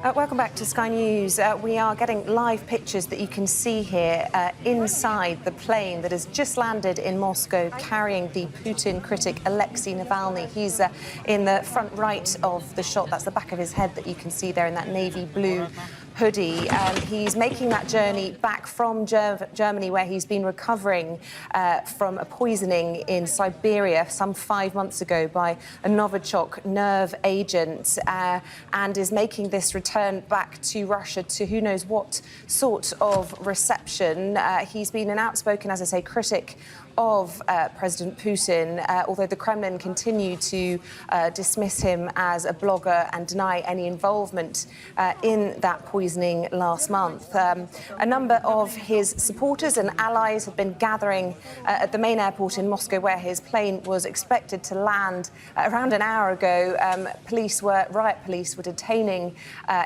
Welcome back to Sky News. We are getting live pictures that you can see here inside the plane that has just landed in Moscow carrying the Putin critic Alexei Navalny. He's in the front right of the shot. That's the back of his head that you can see there in that navy blue hoodie. He's making that journey back from Germany, where he's been recovering from a poisoning in Siberia some 5 months ago by a novichok nerve agent, and is making this return back to Russia to who knows what sort of reception. He's been an outspoken, as I say, critic of President Putin, although the Kremlin continue to dismiss him as a blogger and deny any involvement in that poisoning last month. A number of his supporters and allies have been gathering at the main airport in Moscow, where his plane was expected to land around an hour ago. Riot police were detaining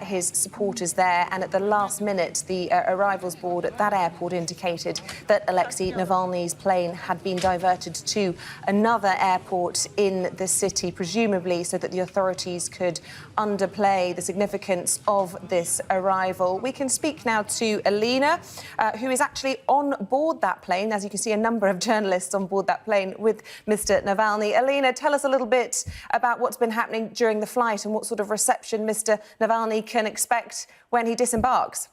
his supporters there, and at the last minute, the arrivals board at that airport indicated that Alexei Navalny's plane had been diverted to another airport in the city, presumably so that the authorities could underplay the significance of this arrival. We can speak now to Alina, who is actually on board that plane. As you can see, a number of journalists on board that plane with Mr. Navalny. Alina, tell us a little bit about what's been happening during the flight and what sort of reception Mr. Navalny can expect when he disembarks.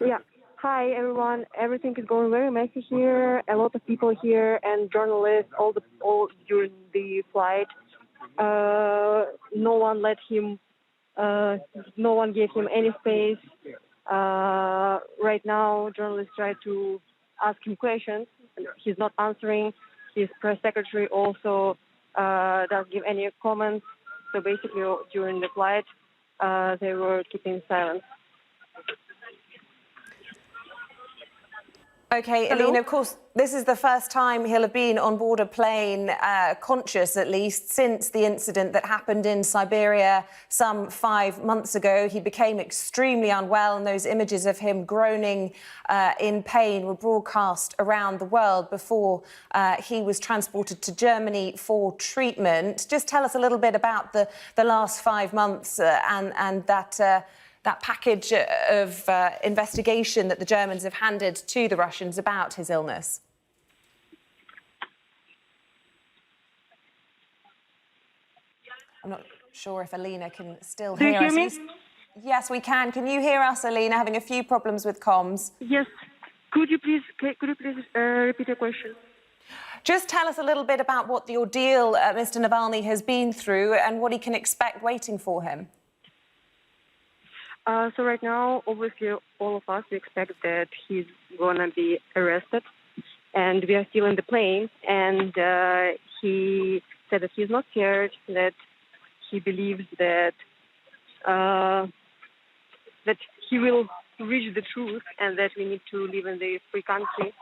Yeah. Hi, everyone. Everything is going very messy here. A lot of people here and journalists all during the flight. No one let him. No one gave him any space. Right now, journalists try to ask him questions. He's not answering. His press secretary also doesn't give any comments. So basically, during the flight, they were keeping silence. OK, Hello? Alina, of course, this is the first time he'll have been on board a plane, conscious at least, since the incident that happened in Siberia some 5 months ago. He became extremely unwell, and those images of him groaning in pain were broadcast around the world before he was transported to Germany for treatment. Just tell us a little bit about the last 5 months and that package of investigation that the Germans have handed to the Russians about his illness. I'm not sure if Alina can still hear us. Do you hear me? Yes, we can. Can you hear us, Alina? Having a few problems with comms. Yes. Could you please repeat your question? Just tell us a little bit about what the ordeal Mr. Navalny has been through and what he can expect waiting for him. So right now, obviously, all of us expect that he's going to be arrested. And we are still in the plane. And he said that he's not scared, that he believes that that he will reach the truth and that we need to live in the free country.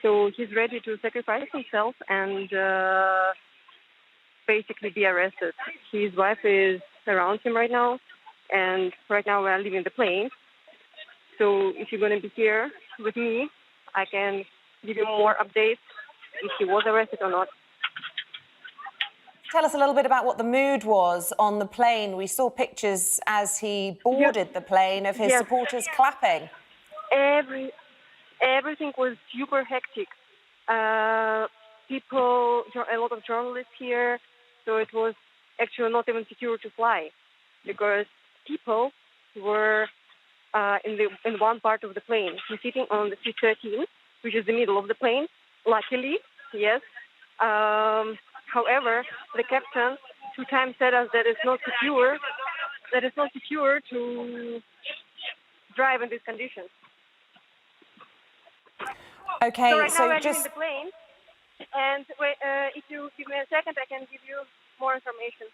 So he's ready to sacrifice himself and basically be arrested. His wife is around him right now. And right now we are leaving the plane. So if you're going to be here with me, I can give you more updates if he was arrested or not. Tell us a little bit about what the mood was on the plane. We saw pictures as he boarded the plane of his supporters clapping. Everything was super hectic. People, a lot of journalists here, so it was actually not even secure to fly because people were in one part of the plane. He's sitting on the seat 13, which is the middle of the plane. Luckily, yes. However, the captain 2 times said us that it's not secure. That it's not secure to drive in these conditions. Okay, so right now we're just leaving the plane, and if you give me a second, I can give you more information.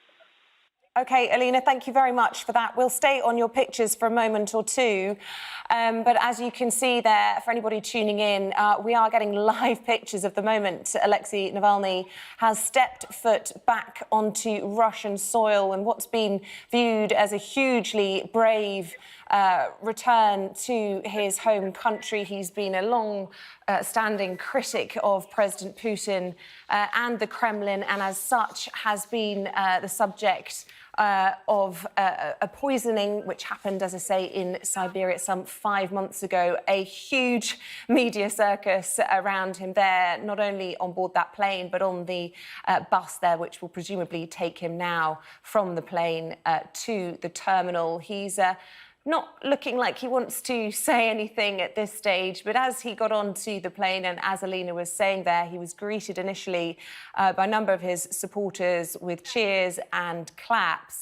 OK, Alina, thank you very much for that. We'll stay on your pictures for a moment or two. But as you can see there, for anybody tuning in, we are getting live pictures of the moment Alexei Navalny has stepped foot back onto Russian soil and what's been viewed as a hugely brave return to his home country. He's been a long-standing critic of President Putin and the Kremlin, and as such has been the subject of a poisoning which happened, as I say, in Siberia some 5 months ago. A huge media circus around him there, not only on board that plane, but on the bus there, which will presumably take him now from the plane to the terminal. He's not looking like he wants to say anything at this stage, but as he got onto the plane, and as Alina was saying there, he was greeted initially by a number of his supporters with cheers and claps.